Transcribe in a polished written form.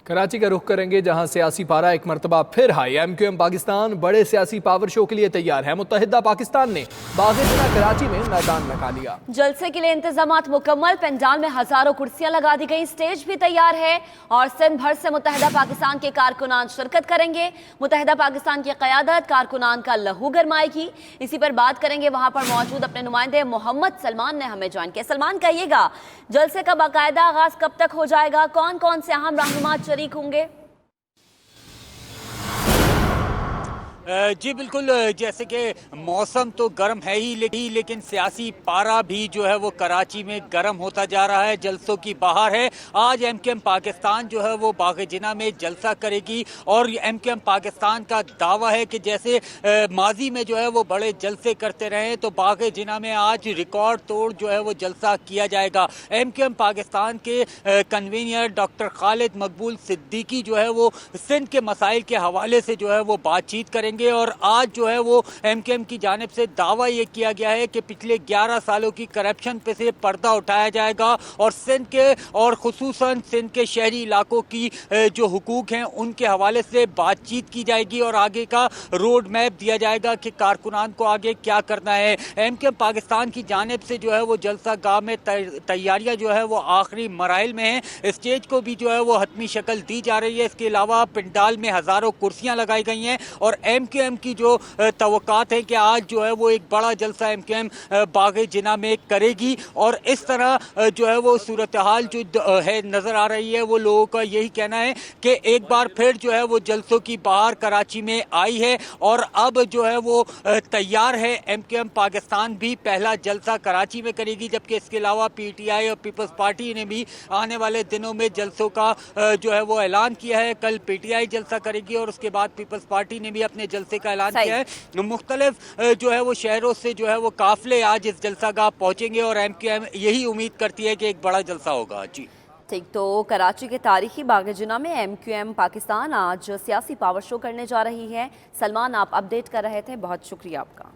कराची का रुख करेंगे जहां सियासी पारा एक मरतबा फिर हाई। MQM पाकिस्तान बड़े सियासी पावर शो के लिए तैयार है। मुत्तहिदा पाकिस्तान ने बाग़-ए-जनाह कराची में मैदान लगा लिया। जलसे के लिए इंतजामात मुकम्मल। पंडाल में हजारों कुर्सियां लगा दी गई, स्टेज भी तैयार है और सिंध भर से मुत्तहिदा पाकिस्तान के कारकुनान शिरकत करेंगे। मुत्तहिदा पाकिस्तान की क़यादत कारकुनान का लहू गरमाएगी। इसी पर बात करेंगे, वहां पर मौजूद अपने नुमाइंदे मोहम्मद सलमान ने हमें ज्वाइन किया। सलमान, कहिएगा जलसे का बाकायदा आगाज कब तक हो जाएगा, कौन कौन से अहम रहनुमा शरीक होंगे? जी बिल्कुल, जैसे कि मौसम तो गर्म है ही, लेकिन सियासी पारा भी जो है वो कराची में गर्म होता जा रहा है। जलसों की बहार है। आज MQM पाकिस्तान जो है वो बाग़-ए-जनाह में जलसा करेगी और MQM पाकिस्तान का दावा है कि जैसे माजी में जो है वो बड़े जलसे करते रहे, तो बाग़-ए-जनाह में आज रिकॉर्ड तोड़ जो है वो जलसा किया जाएगा। MQM पाकिस्तान के कन्वीनर डॉक्टर खालिद मकबूल सिद्दीकी जो है वो सिंध के मसाइल के हवाले से जो है वो बातचीत करेंगे और आज जो है वो MQM की जानिब से दावा ये किया गया है कि पिछले 11 सालों की करप्शन पे से पर्दा उठाया जाएगा और सिंध के और खुसूसन सिंध के शहरी इलाकों की जो हुकूक हैं उनके हवाले से बातचीत की जाएगी और आगे का रोड मैप दिया जाएगा कि कारकुनान को आगे क्या करना है। MQM पाकिस्तान की जानिब से जो है वो जलसा गाह में तैयारियां जो है वो आखिरी मराहिल में हैं। स्टेज को भी जो है वो हतमी शक्ल दी जा रही है। इसके अलावा पंडाल में हज़ारों कुर्सियाँ लगाई गई हैं और MQM की जो तवक्कात है कि आज जो है वो एक बड़ा जलसा MQM बाग़-ए-जनाह में करेगी और इस तरह जो है वो सूरत हाल जो है नज़र आ रही है। वो लोगों का यही कहना है कि एक बार फिर जो है वो जलसों की बहार कराची में आई है और अब जो है वो तैयार है। MQM पाकिस्तान भी पहला जलसा कराची में करेगी, जबकि इसके अलावा PTI और पीपल्स पार्टी ने भी आने वाले दिनों में जलसों का जो है वो ऐलान किया है। कल PTI जलसा करेगी और उसके बाद पीपल्स पार्टी ने भी अपने जलसे का ऐलान किया है। मुख्तलिफ जो है वो शहरों से जो है वो काफिले आज इस जलसागाह पहुंचेंगे और MQM यही उम्मीद करती है कि एक बड़ा जलसा होगा। जी ठीक, तो कराची के तारीखी बाग़-ए-जनाह में MQM पाकिस्तान आज सियासी पावर शो करने जा रही है। सलमान, आप अपडेट कर रहे थे, बहुत शुक्रिया आपका।